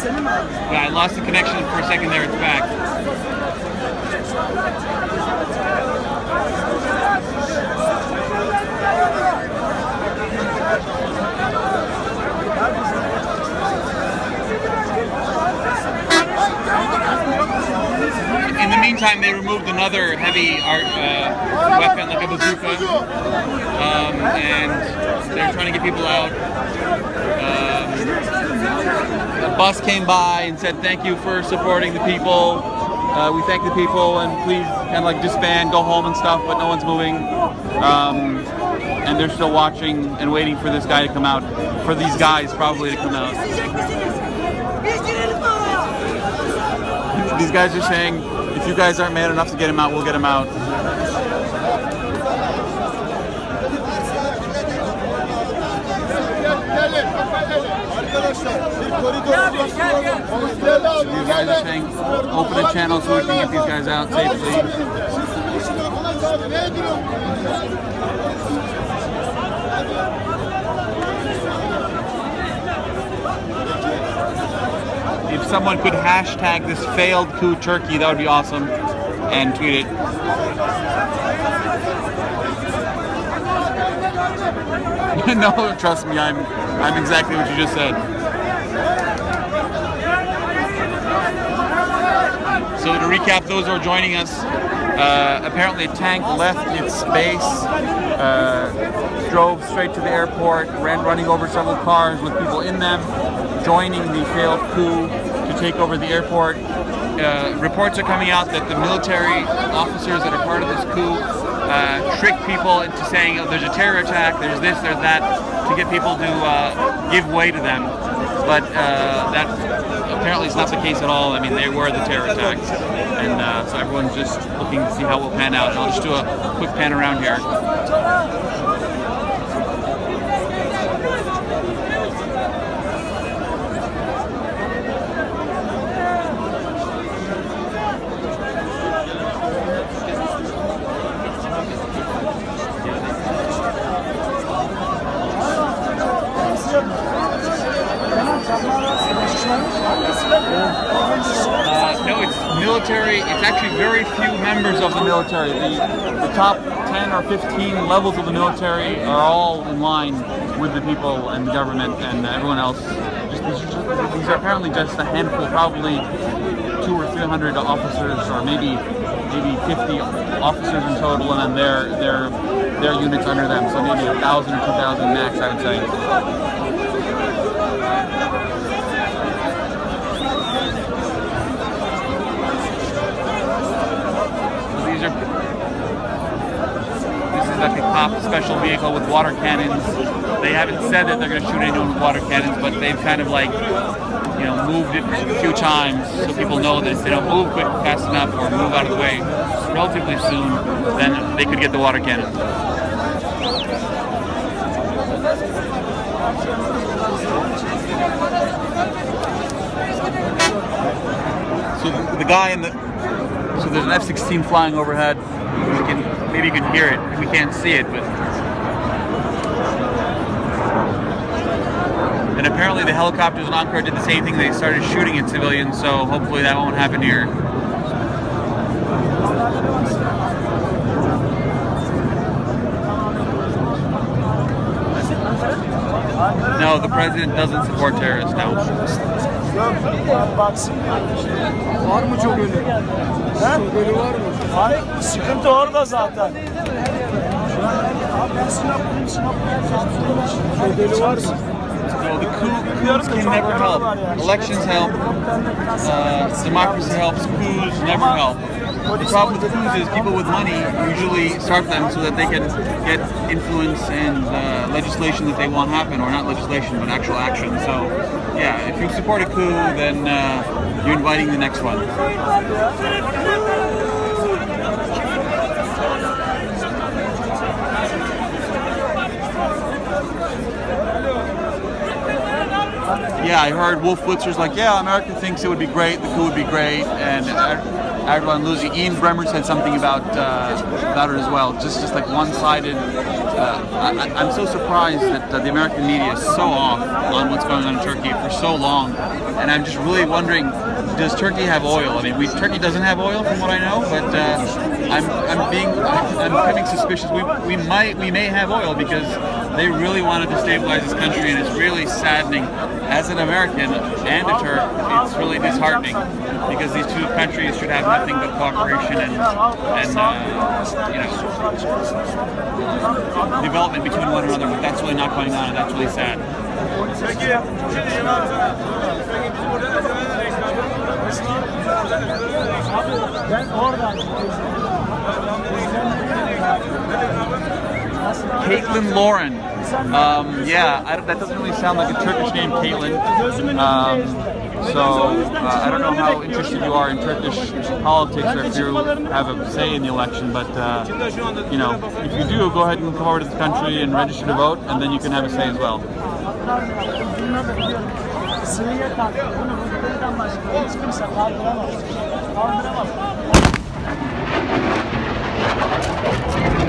Yeah, I lost the connection for a second there. It's back. In the meantime, they removed another heavy weapon, like a bazooka, and they're trying to get people out. A bus came by and said, "Thank you for supporting the people. We thank the people, and please kind of like disband, go home and stuff." But no one's moving, and they're still watching and waiting for this guy to come out. For these guys, probably, to come out. These guys are saying, if you guys aren't man enough to get him out, we'll get him out. These guys are saying, open a channel so we can get these guys out safely. If someone could hashtag this failed coup Turkey, that would be awesome, and tweet it. No, trust me, I'm exactly what you just said. So to recap, those who are joining us, apparently a tank left its base, drove straight to the airport, running over several cars with people in them, joining the failed coup to take over the airport. Reports are coming out that the military officers that are part of this coup trick people into saying, oh, there's a terror attack, there's this, there's that, to get people to give way to them. But that apparently is not the case at all. I mean, they were the terror attacks. And so everyone's just looking to see how it will pan out. And I'll just do a quick pan around here. No, it's military. It's actually very few members of the military. The top 10 or 15 levels of the military are all in line with the people and the government and everyone else. These are apparently just a handful, probably 200 or 300 officers, or maybe 50 officers in total, and then their units under them. So maybe 1,000 or 2,000 max, I would say. This is like a cop special vehicle with water cannons. They haven't said that they're going to shoot anyone with water cannons, but they've kind of like, you know, moved it a few times so people know that if they don't move quick fast enough or move out of the way relatively soon, then they could get the water cannon. So the guy in the... So there's an F-16 flying overhead. Maybe you can hear it. We can't see it, but... And apparently the helicopters in Ankara did the same thing. They started shooting at civilians, so hopefully that won't happen here. No, the president doesn't support terrorists now. Var mı çok ölü? Çok ölü var mı? Hayır, sıkıntı orada zaten. Çok ölü var mı? No, the coups can never help. Elections help. Democracy helps. Coups never help. The problem with coups is people with money usually start them so that they can get influence and legislation that they want happen, or not legislation, but actual action. So, yeah, if you support a coup, then you're inviting the next one. Yeah, I heard Wolf Blitzer's like, yeah, America thinks it would be great, the coup would be great, and Erdogan losing. Ian Bremmer said something about it as well. Just like one-sided. I'm so surprised that the American media is so off on what's going on in Turkey for so long, and I'm just really wondering, does Turkey have oil? I mean, Turkey doesn't have oil from what I know, but I'm becoming suspicious. We may have oil because they really wanted to stabilize this country, and it's really saddening. As an American and a Turk, it's really disheartening because these two countries should have nothing but cooperation and development between one another, but that's really not going on, and that's really sad. Caitlin Lauren. Yeah, that doesn't really sound like a Turkish name, Caitlin. I don't know how interested you are in Turkish politics or if you have a say in the election, but you know, if you do, go ahead and come over to the country and register to vote, and then you can have a say as well.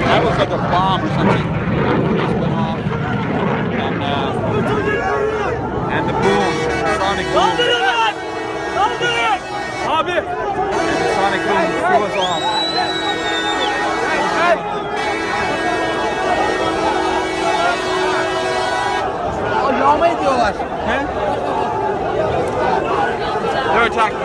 That was like a bomb or something. Just went off. And the boom, sonic boom. And the sonic boom threw us off. Yağma ediyorlar. They're attacking.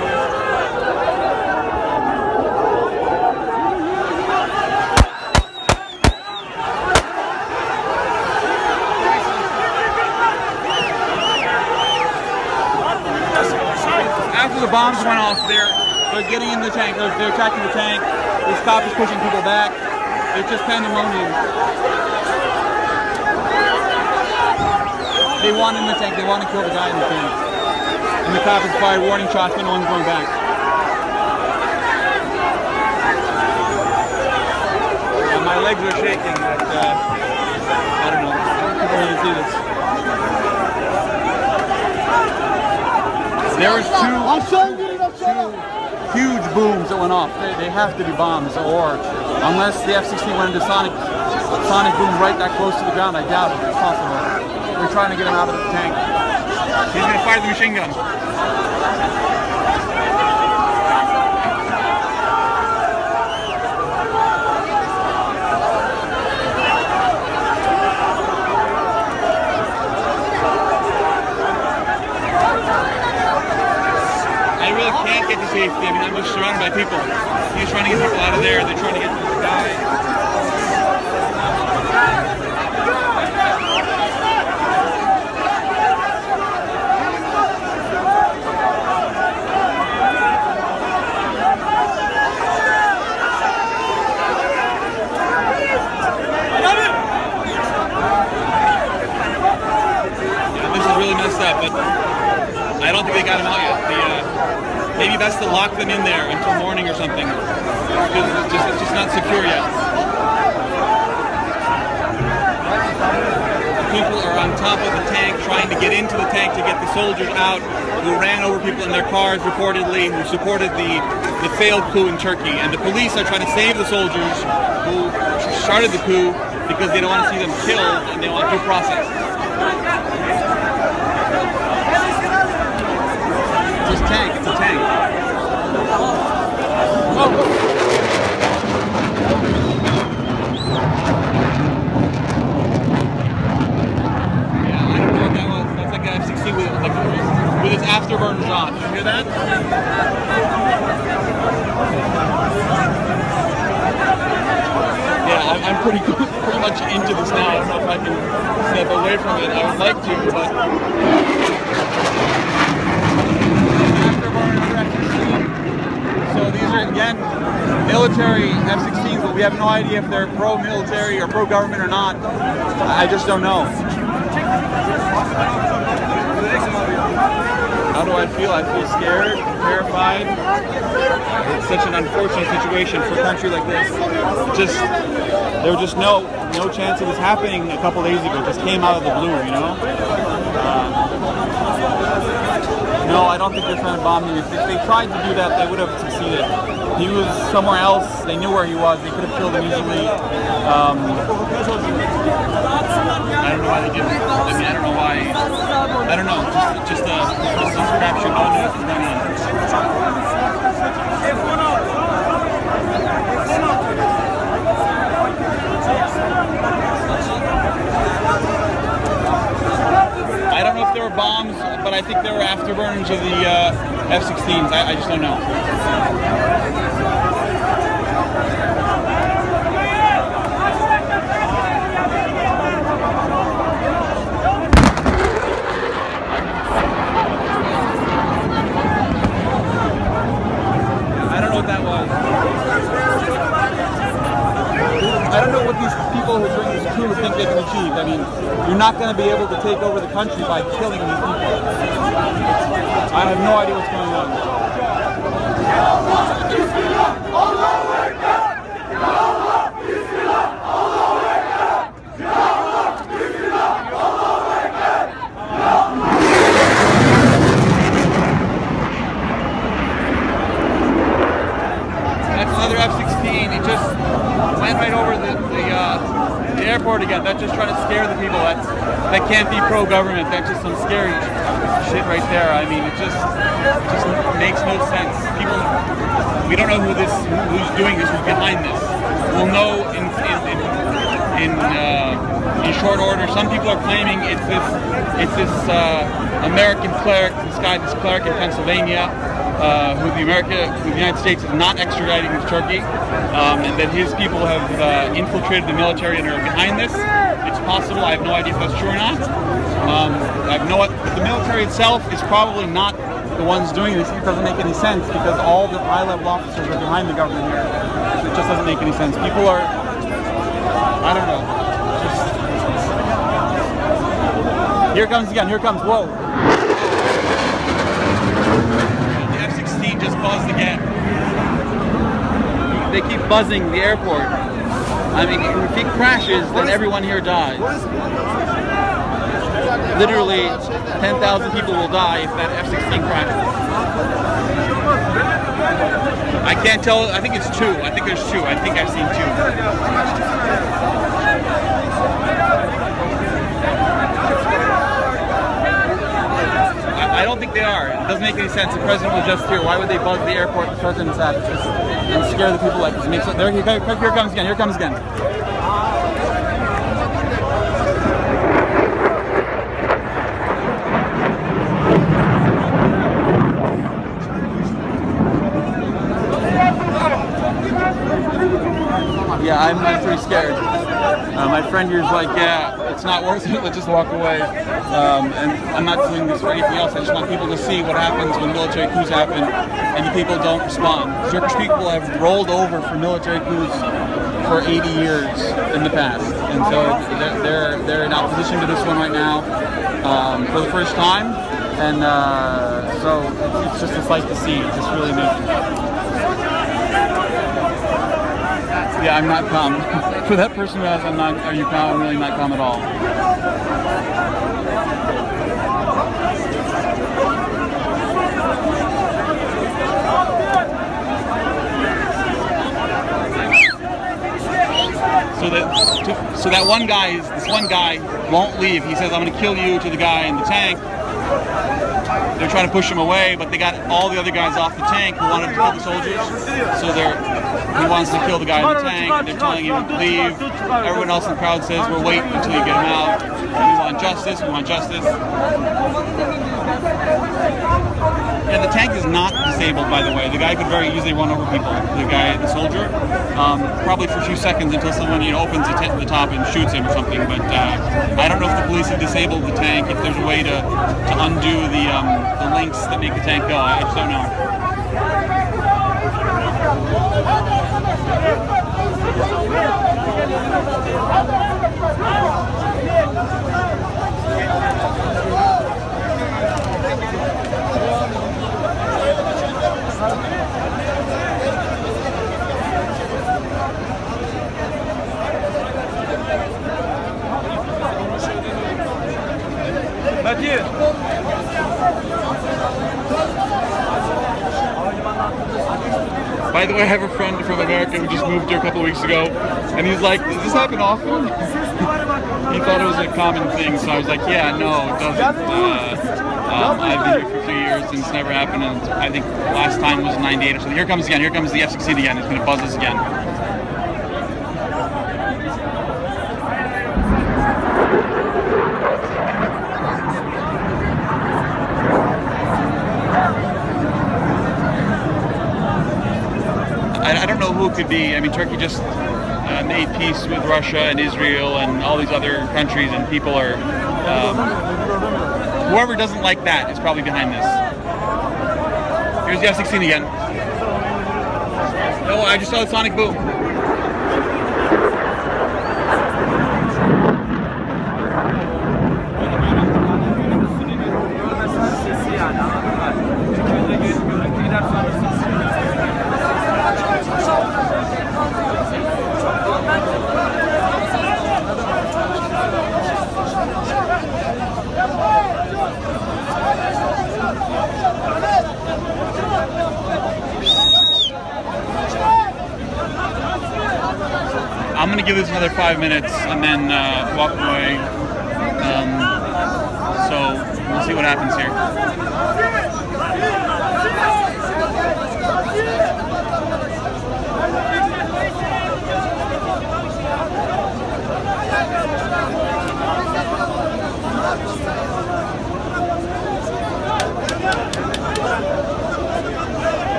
After the bombs went off, they're getting in the tank. They're attacking the tank. This cop is pushing people back. It's just pandemonium. They want in the tank. They want to kill the guy in the tank. And the cop has fired warning shots, but no one's going back. And my legs are shaking, but I don't know. People need to see this. There was two huge booms that went off. They have to be bombs, or unless the F-16 went into sonic boom right that close to the ground, I doubt it. It's possible. We're trying to get him out of the tank. He's going to fire the machine gun. Can't get to safety. I mean, I'm just surrounded by people. He's trying to get people out of there. They're trying to get to the guy. Yeah, this is really messed up, but I don't think they got him out yet. Maybe best to lock them in there until morning or something, because it's just not secure yet. People are on top of the tank trying to get into the tank to get the soldiers out who ran over people in their cars reportedly, who supported the failed coup in Turkey. And the police are trying to save the soldiers who started the coup because they don't want to see them killed and they want due process. It's a tank, it's a tank. Oh. Yeah, I don't know what that was. That's like an F-16 with its afterburners on. Did you hear that? Yeah, I'm pretty much into this now. I don't know if I can step away from it. I would like to, but... So these are, again, military F-16s, but we have no idea if they're pro-military or pro-government or not. I just don't know. How do I feel? I feel scared, terrified. It's such an unfortunate situation for a country like this. There was just no chance of this happening a couple days ago. It just came out of the blue, you know? No, I don't think they're trying to bomb me. If they tried to do that, they would have succeeded. He was somewhere else. They knew where he was. They could have killed him easily. I don't know why they did it. I mean, I don't know why. I don't know. Just some crap shit. No one knows what's going on. I don't know if there were bombs, but I think there were afterburners of the F-16s. I just don't know. I don't know what that was. I don't know what these people who are doing this coup think they can achieve. I mean, you're not going to be able to take over the country by killing these people. I have no idea what's going on. That's another F-16. It just went right over the airport again. That's just trying to scare the people. That can't be pro-government. That's just some scary shit right there. I mean, it just makes no sense. People, we don't know who's doing this, who's behind this. We'll know in short order. Some people are claiming it's this American cleric, this cleric in Pennsylvania, who the United States is not extraditing to Turkey, and that his people have infiltrated the military and are behind this. It's possible. I have no idea if that's true or not. I have no. The military itself is probably not the ones doing this. It doesn't make any sense because all the high-level officers are behind the government here. It just doesn't make any sense. People are. I don't know. Here comes again. Here comes. Whoa. Just buzzed again. They keep buzzing the airport. I mean, if it crashes, then everyone here dies. Literally, 10,000 people will die if that F-16 crashes. I can't tell. I think it's two. I think there's two. I think I've seen two. I don't think they are. It doesn't make any sense. The president was just here. Why would they buzz the airport the president's at and scare the people like this? Here comes again. Here comes again. Yeah, I'm pretty scared. My friend here is like, yeah, it's not worth it, let's just walk away. And I'm not doing this for anything else. I just want people to see what happens when military coups happen and the people don't respond. Turkish people have rolled over for military coups for 80 years in the past. And so they're in opposition to this one right now for the first time. And so it's just a sight to see. It's just really amazing. Yeah, I'm not calm. For that person who asks, are you calm? I'm really not calm at all. So that one guy, this one guy won't leave. He says, I'm going to kill you, to the guy in the tank. They're trying to push him away, but they got all the other guys off the tank who wanted to kill the soldiers. So he wants to kill the guy in the tank, and they're telling him to leave. Everyone else in the crowd says, we'll wait until you get him out. We want justice, we want justice. Yeah, the tank is not disabled, by the way. The guy could very easily run over people, the soldier. Probably for a few seconds until someone opens the top and shoots him or something. But I don't know if the police have disabled the tank, if there's a way to undo the links that make the tank go. I just don't know. By the way, I have a friend from America who just moved here a couple of weeks ago, and he's like, does this happen often? He thought it was a common thing, so I was like, yeah, no, it doesn't. I've been here for a few years and it's never happened, and I think last time was 98 or so. Here comes again, here comes the F-16 again, it's going to buzz us again. I don't know who it could be. I mean, Turkey just made peace with Russia and Israel and all these other countries, and people are... whoever doesn't like that is probably behind this. Here's the F-16 again. Oh, I just saw the sonic boom. I'm going to give this another 5 minutes and then walk away. So we'll see what happens here.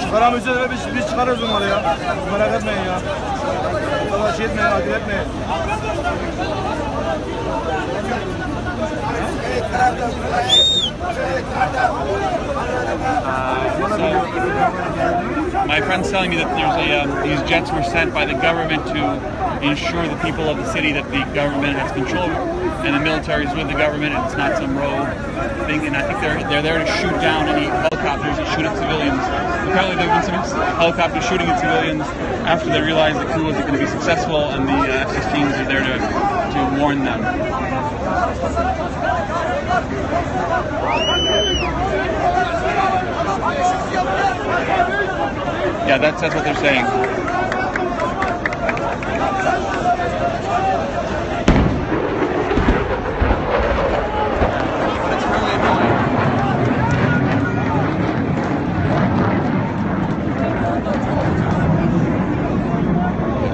Çıkaran üzerine biz çıkarırız onları ya. Merak etmeyin ya. Bu kadar şey etmeyin, acele etmeyin. My friend's telling me that there's these jets were sent by the government to ensure the people of the city that the government has control, and the military is with the government, and it's not some rogue thing. And I think they're there to shoot down any helicopters that shoot at civilians. Apparently, there have been some helicopters shooting at civilians after they realized the coup wasn't going to be successful, and the F-16s are there to warn them. Yeah, that's what they're saying. But it's really annoying.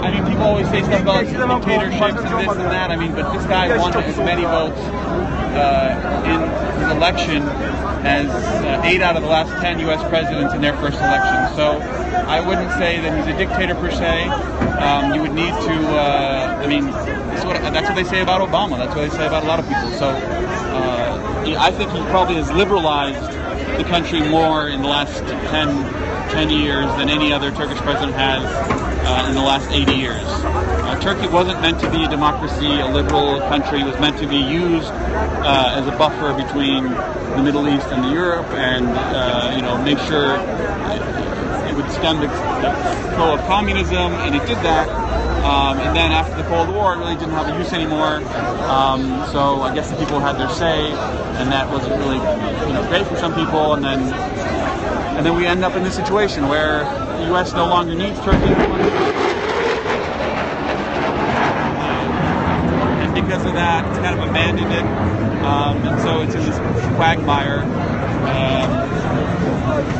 I mean, people always say stuff about dictatorships and this and that. I mean, but this guy won as many votes in his election as 8 out of the last 10 U.S. presidents in their first election. So I wouldn't say that he's a dictator per se. You would need to, I mean, that's what they say about Obama. That's what they say about a lot of people. So I think he probably has liberalized the country more in the last 10 years than any other Turkish president has in the last 80 years. Turkey wasn't meant to be a democracy, a liberal country. It was meant to be used as a buffer between the Middle East and Europe, and make sure it would stem the flow of communism, and it did that. And then after the Cold War, it really didn't have a use anymore. So I guess the people had their say, and that wasn't really great for some people. And then we end up in this situation where the U.S. no longer needs Turkey. Because of that, it's kind of abandoned it, and so it's in this quagmire,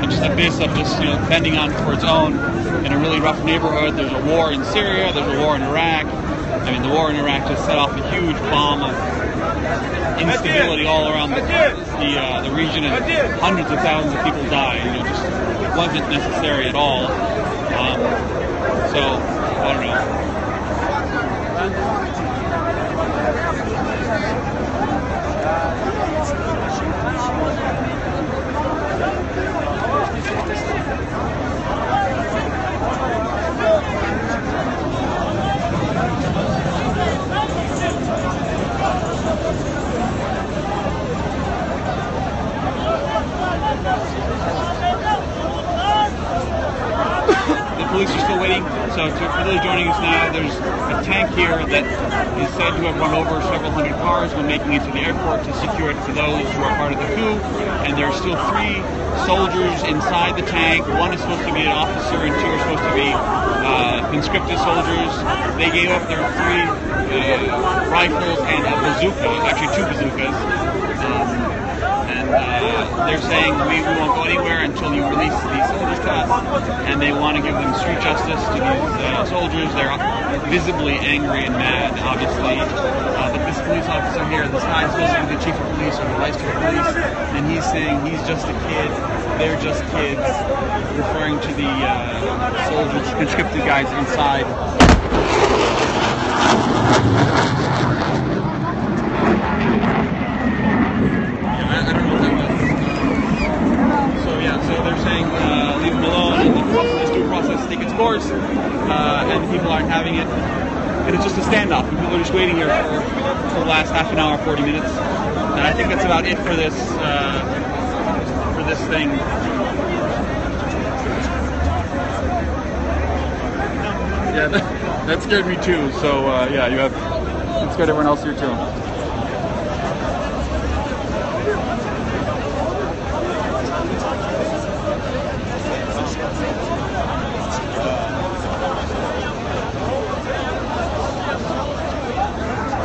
and just abyss of just bending on for its own in a really rough neighborhood. There's a war in Syria, there's a war in Iraq. I mean, the war in Iraq just set off a huge bomb of instability all around the region, and hundreds of thousands of people died. Just it wasn't necessary at all. So I don't know. The police are still waiting. So for those joining us now, there's a tank here that is said to have run over several hundred cars when making it to the airport to secure it for those who are part of the coup. And there are still 3 soldiers inside the tank. 1 is supposed to be an officer and 2 are supposed to be conscripted soldiers. They gave up their 3 rifles and a bazooka, actually 2 bazookas. They're saying we won't go anywhere until you release these soldiers to us, and they want to give them street justice to these soldiers. They're visibly angry and mad, obviously. But this police officer here, this guy is supposed to be the chief of police or the vice chief of police, and he's saying he's just a kid, they're just kids, referring to the soldiers, conscripted guys inside. So they're saying leave them alone and let this due process take its course, and people aren't having it. And it's just a standoff, and people are just waiting here for the last half an hour, 40 minutes. And I think that's about it for this thing. Yeah, that scared me too. So yeah, it scared everyone else here too.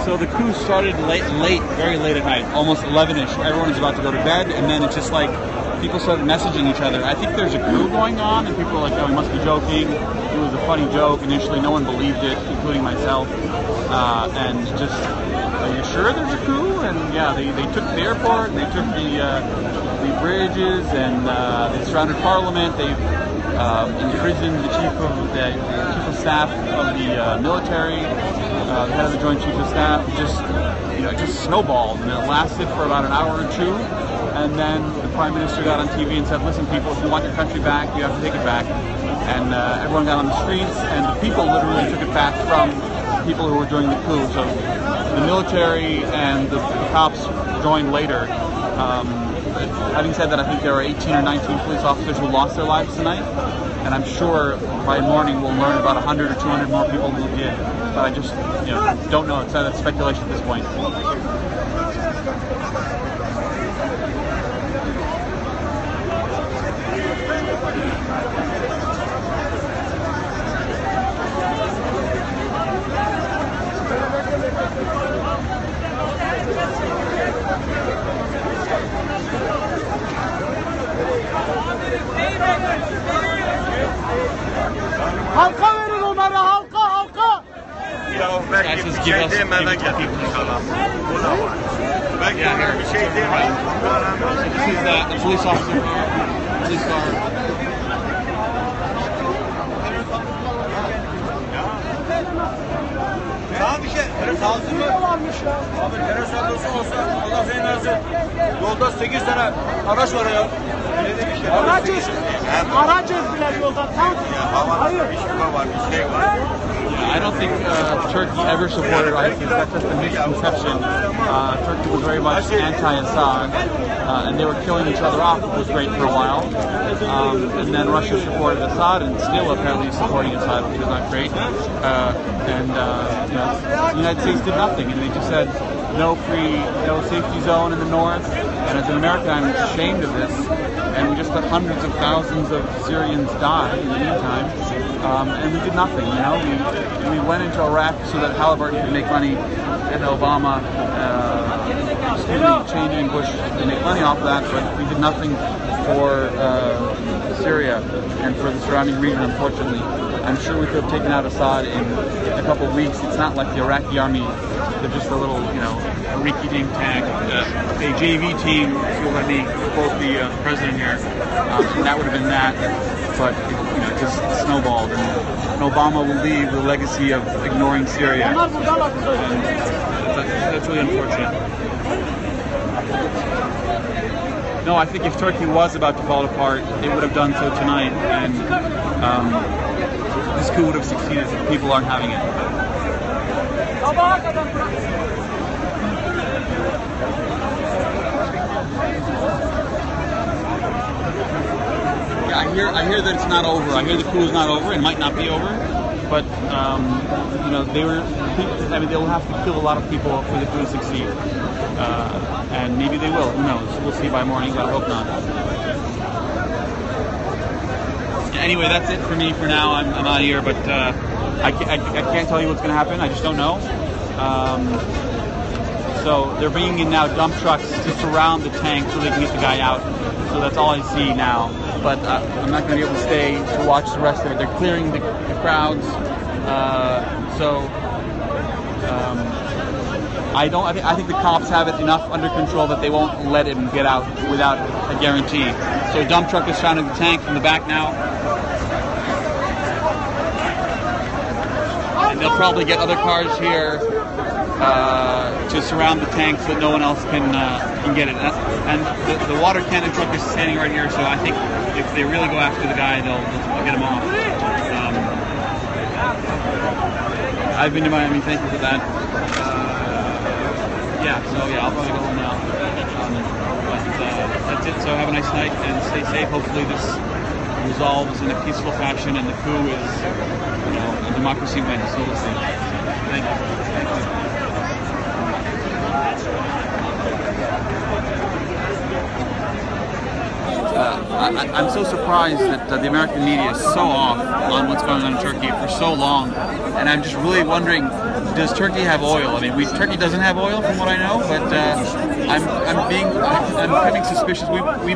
So the coup started very late at night, almost 11-ish. Everyone is about to go to bed, and then it's just like people started messaging each other. I think there's a coup going on, and people are like, oh, we must be joking. It was a funny joke. Initially, no one believed it, including myself. And just, are you sure there's a coup? And yeah, they took the airport, they took the bridges, and they surrounded Parliament. They imprisoned the chief of staff of the military. The head of the Joint Chiefs of Staff. It just snowballed, and it lasted for about an hour or 2. And then the Prime Minister got on TV and said, "Listen, people, if you want your country back, you have to take it back." And everyone got on the streets, and the people literally took it back from people who were doing the coup. So the military and the cops joined later. Having said that, I think there are 18 or 19 police officers who lost their lives tonight, and I'm sure by morning we'll learn about 100 or 200 more people who did. But I just, don't know. It's speculation at this point. Halka verin onları, halka. Belki bir şey dememe getirdik adam. Bu da var. Belki bir şey dememe. This is the police officer. Police car. Daha bir şey. Lazım mı? Abi terör saldırısı olsa Allah seni versin. Yolda 8 tane araç var ya. Araç ezdiler yolda. Hayır. Bir şey var, bir şey var. I don't think Turkey ever supported ISIS. That's just a misconception. Turkey was very much anti-Assad, and they were killing each other off, which was great for a while. And then Russia supported Assad, and still apparently supporting Assad, which is not great. The United States did nothing, and they just said no safety zone in the north. And as an American, I'm ashamed of this. And we just let hundreds of thousands of Syrians die in the meantime. And we did nothing, We went into Iraq so that Halliburton could make money, and Obama, changing Bush to make money off of that, but we did nothing for Syria and for the surrounding region, unfortunately. I'm sure we could have taken out Assad in a couple of weeks. It's not like the Iraqi army, they're just a little, a rinky-dink tank. A JV team, if you'll let me quote the president here, that would have been that, but it just snowballed. And Obama will leave the legacy of ignoring Syria. And that's really unfortunate. No, I think if Turkey was about to fall apart, it would have done so tonight, and this coup would have succeeded if people aren't having it. Yeah, I hear that it's not over. I hear the coup is not over. It might not be over, but you know, they'll have to kill a lot of people for the coup to succeed, and maybe they will. Who knows? We'll see by morning, but I hope not. Anyway, that's it for me for now. I'm out of here, but I can't tell you what's going to happen. I just don't know. So they're bringing in now dump trucks to surround the tank so they can get the guy out. So that's all I see now. But I'm not going to be able to stay to watch the rest of it. They're clearing the crowds. I think the cops have it enough under control that they won't let him get out without a guarantee. So a dump truck is surrounding the tank from the back now. And they'll probably get other cars here to surround the tank so that no one else can get it. And the water cannon truck is standing right here, so I think if they really go after the guy, they'll get him off. I've been to Miami, thank you for that. I'll probably go home now. That's it, so have a nice night and stay safe. Hopefully this resolves in a peaceful fashion and the coup is, you know, a democracy wins, so we'll see. Thank you. I'm so surprised that the American media is so off on what's going on in Turkey for so long, and I'm just really wondering, does Turkey have oil? I mean, Turkey doesn't have oil from what I know, but I'm becoming suspicious. We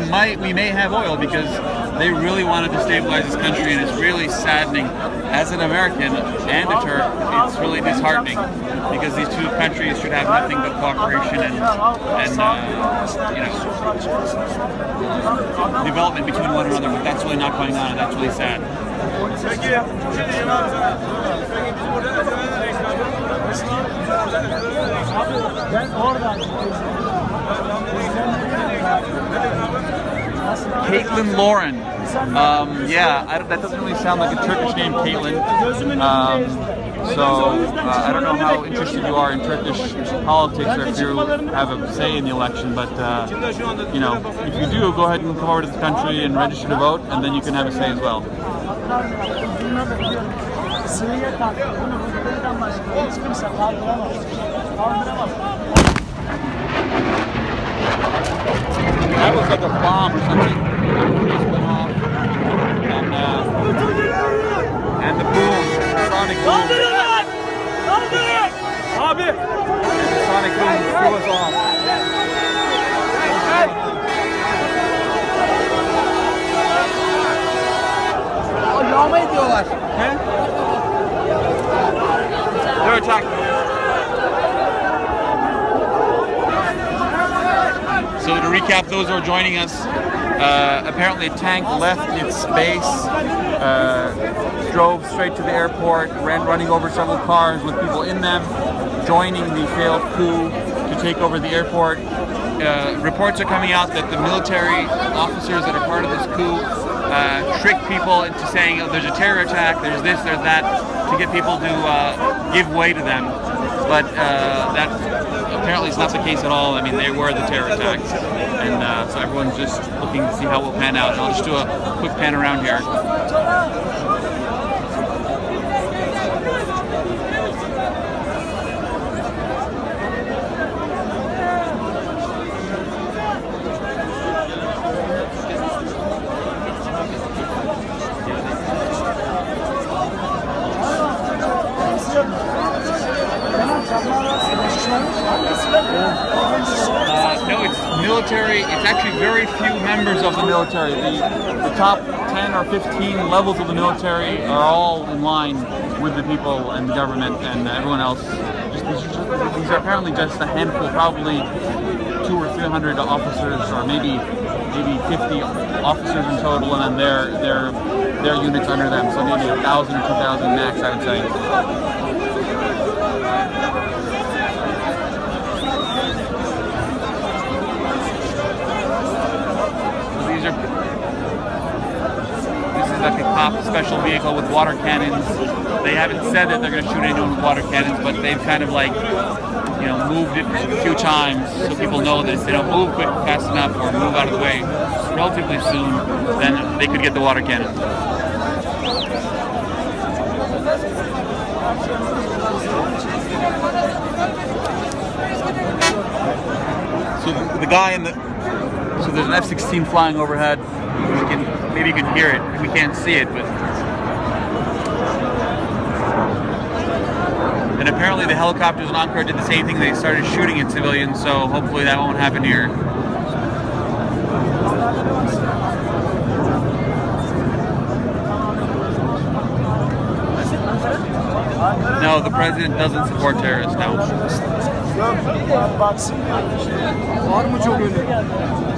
may have oil because they really want to destabilize this country, and it's really saddening. As an American and a Turk, it's really disheartening because these two countries should have nothing but cooperation and development between one another, but that's really not going on, and that's really sad. Caitlin Lauren. That doesn't really sound like a Turkish name, Caitlin. I don't know how interested you are in Turkish politics or if you have a say in the election, but you know, if you do, go ahead and come over to the country and register to vote, and then you can have a say as well. That was like a bomb or something. Just went off, and the boom, sonic boom. And the sonic boom threw us off. Yağma ediyorlar. They're attacking. So to recap, those who are joining us, apparently a tank left its base, drove straight to the airport, running over several cars with people in them, joining the failed coup to take over the airport. Reports are coming out that the military officers that are part of this coup trick people into saying, oh, there's a terror attack, there's this, there's that, to get people to give way to them. But that apparently is not the case at all. I mean, they were the terror attacks. And so everyone's just looking to see how it will pan out. And I'll just do a quick pan around here. No, it's military. It's actually very few members of the military. The top 10 or 15 levels of the military are all in line with the people and the government and everyone else. These are apparently just a handful, probably 200 or 300 officers, or maybe 50 officers in total, and then their units under them. So maybe 1,000 or 2,000 max, I would say. This is like a cop special vehicle with water cannons. They haven't said that they're going to shoot anyone with water cannons, but they've kind of like, you know, moved it a few times so people know that if they don't move quick fast enough or move out of the way, relatively soon, then they could get the water cannon. So the guy in the, so there's an F-16 flying overhead. Maybe you can hear it. We can't see it, but. And apparently the helicopters in Ankara did the same thing. They started shooting at civilians, so hopefully that won't happen here. No, the president doesn't support terrorists now. Var mı çok ölü?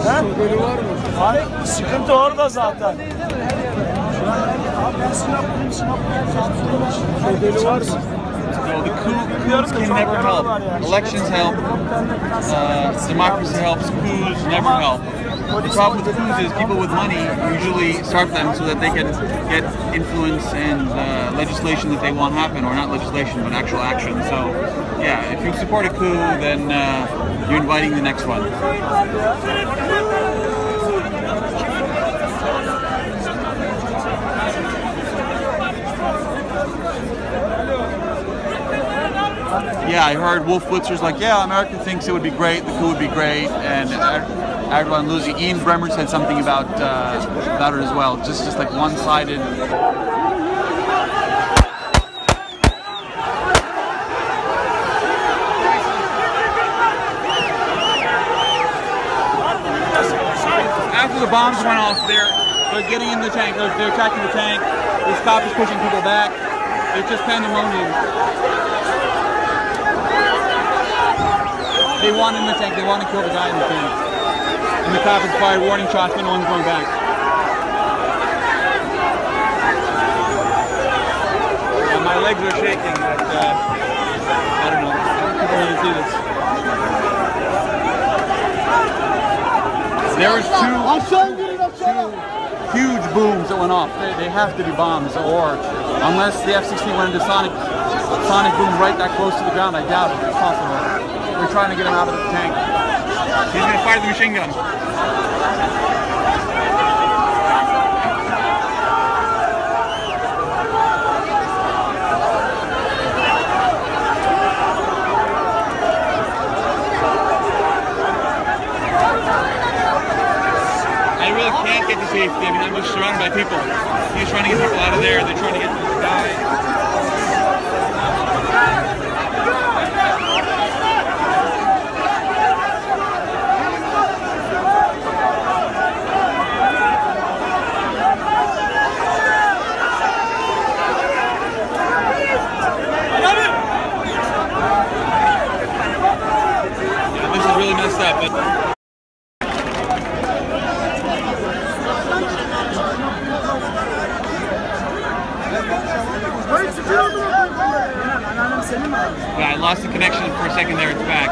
Çok ölü var mı? Hayır, sıkıntı orada zaten. Çok ölü var mı? No, the coups can never help. Elections help. Democracy helps. Coups never help. The problem with coups is people with money usually start them so that they can get influence and legislation that they want happen, or not legislation, but actual action. So, yeah, if you support a coup, then you're inviting the next one. Yeah, I heard Wolf Blitzer's like, yeah, America thinks it would be great, the coup would be great, and Erdogan losing. Ian Bremmer said something about it as well, just like one-sided. After the bombs went off, they're getting in the tank, they're attacking the tank. This cop is pushing people back. It's just pandemonium. They want in the tank, they want to kill the guy in the tank. And the cop has fired warning shots, but no one's going back. Yeah, my legs are shaking, but I don't know. People need to see this. There was two huge booms that went off. They have to be bombs, or unless the F-16 went into sonic boom right that close to the ground, I doubt it. It's possible. We're trying to get him out of the tank. He's going to fire the machine gun. I really can't get to safety. I mean, I'm just surrounded by people. He's trying to get people out of there. They're trying to get to this guy. Really messed up, but yeah, I lost the connection for a second there. It's back.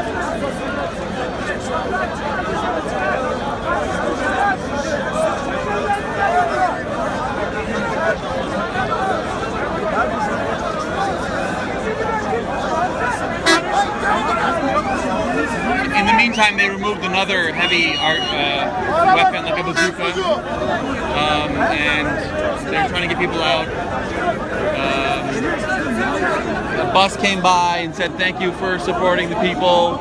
In the meantime, they removed another heavy weapon, like a bazooka, and they're trying to get people out. A bus came by and said, "Thank you for supporting the people.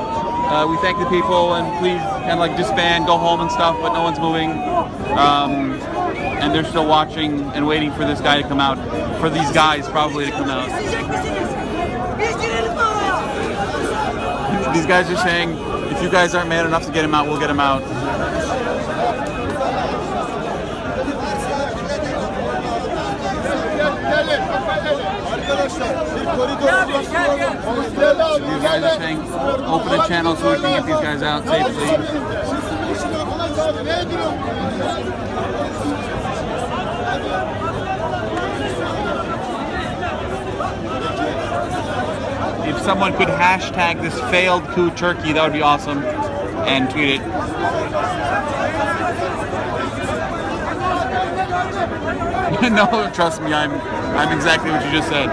We thank the people, and please kind of like disband, go home and stuff." But no one's moving, and they're still watching and waiting for this guy to come out. For these guys, probably, to come out. These guys are saying, if you guys aren't mad enough to get him out, we'll get him out. These guys are saying, open a channel so we can get these guys out safely. If someone could hashtag this failed coup Turkey, that would be awesome, and tweet it. No, trust me, I'm exactly what you just said.